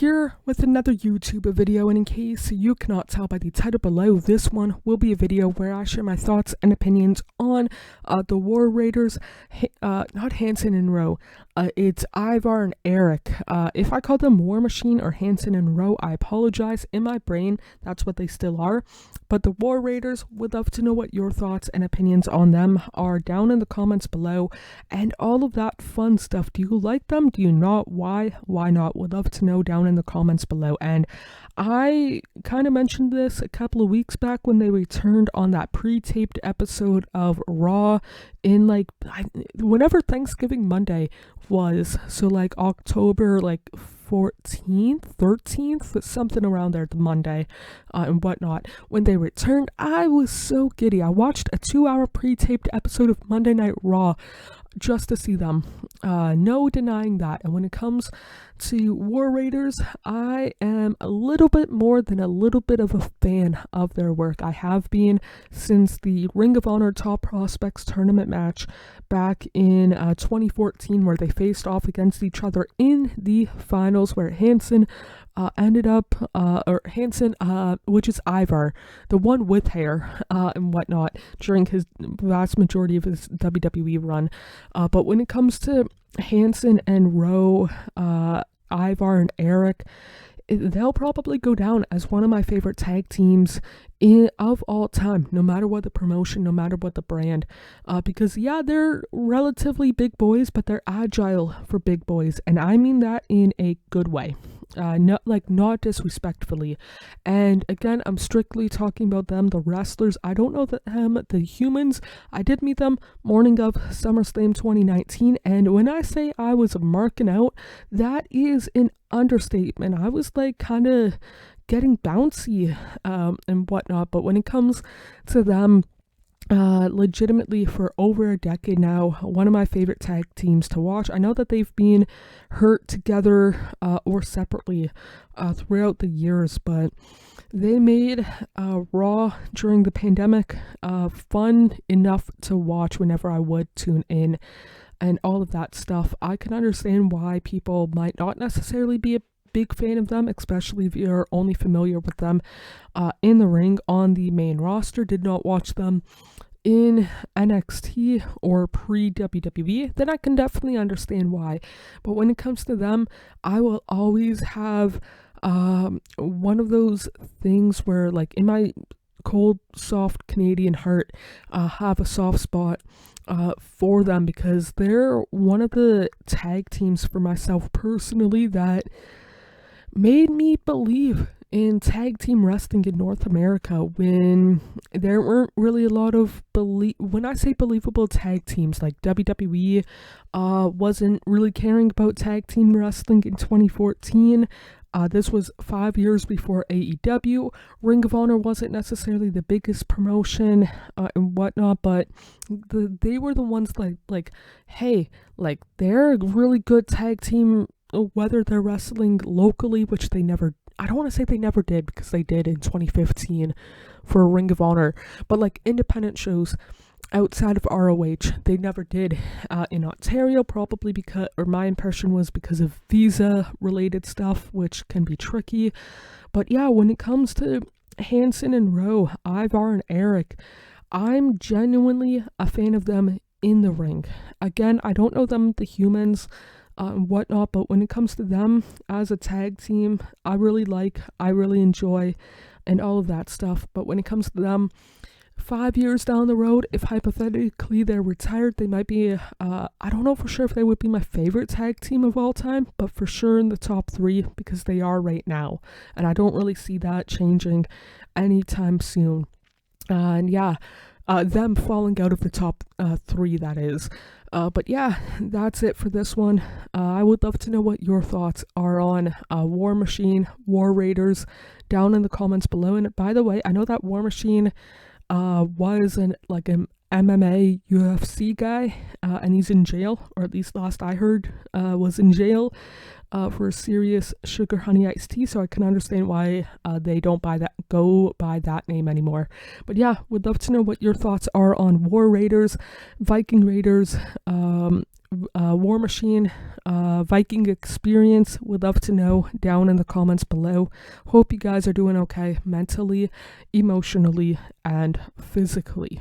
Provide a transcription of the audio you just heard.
here with another YouTube video, and in case you cannot tell by the title below, this one will be a video where I share my thoughts and opinions on the War Raiders, not Hansen and Rowe, it's Ivar and Erik. If I call them War Machine or Hansen and Rowe, I apologize. In my brain, that's what they still are. But the War Raiders, would love to know what your thoughts and opinions on them are down in the comments below, and all of that fun stuff. Do you like them? Do you not? Why not? Would love to know down in the comments below. And I kind of mentioned this a couple of weeks back when they returned on that pre-taped episode of Raw in whenever Thanksgiving Monday was, so October 14th, 13th, something around there, the Monday and whatnot. When they returned, I was so giddy. I watched a 2-hour pre-taped episode of Monday Night Raw just to see them. No denying that. And when it comes to War Raiders, I am a little bit more than a little bit of a fan of their work. I have been since the Ring of Honor Top Prospects tournament match back in 2014, where they faced off against each other in the finals, where Hansen which is Ivar, the one with hair and whatnot, during his vast majority of his WWE run. But when it comes to Hansen and Rowe, Ivar and Erik, they'll probably go down as one of my favorite tag teams of all time, no matter what the promotion, no matter what the brand, because they're relatively big boys, but they're agile for big boys, and I mean that in a good way. Not disrespectfully. And again, I'm strictly talking about them, the wrestlers. I don't know the humans. I did meet them morning of SummerSlam 2019, and when I say I was marking out, that is an understatement. I was kind of getting bouncy and whatnot. But when it comes to them, legitimately for over a decade now, one of my favorite tag teams to watch. I know that they've been hurt together or separately throughout the years, but they made Raw during the pandemic fun enough to watch whenever I would tune in and all of that stuff. I can understand why people might not necessarily be a big fan of them, especially if you're only familiar with them in the ring on the main roster, did not watch them in NXT or pre-WWE, then I can definitely understand why. But when it comes to them, I will always have one of those things where, in my cold, soft Canadian heart, have a soft spot for them, because they're one of the tag teams for myself personally that made me believe in tag team wrestling in North America, when there weren't really a lot of when I say believable tag teams, like WWE wasn't really caring about tag team wrestling in 2014. This was 5 years before AEW. Ring of Honor wasn't necessarily the biggest promotion and whatnot, but they were the ones hey, they're a really good tag team, whether they're wrestling locally, which they never, I don't want to say they never did, because they did in 2015 for Ring of Honor, but independent shows outside of ROH, they never did in Ontario, probably because, or my impression was because of visa related stuff, which can be tricky. But when it comes to Hansen and Rowe, Ivar and Erik, I'm genuinely a fan of them in the ring. Again, I don't know them, the humans, and whatnot, but when it comes to them as a tag team, I really enjoy and all of that stuff. But when it comes to them 5 years down the road, if hypothetically they're retired, they might be I don't know for sure if they would be my favorite tag team of all time, but for sure in the top 3, because they are right now, and I don't really see that changing anytime soon. And them falling out of the top 3, that is. But that's it for this one. I would love to know what your thoughts are on War Machine, War Raiders, down in the comments below. And by the way, I know that War Machine was an MMA UFC guy, and he's in jail, or at least last I heard was in jail for a serious sugar honey iced tea, so I can understand why they don't go by that name anymore. But would love to know what your thoughts are on War Raiders, Viking Raiders, War Machine Viking experience? Would love to know down in the comments below. Hope you guys are doing okay mentally, emotionally, and physically.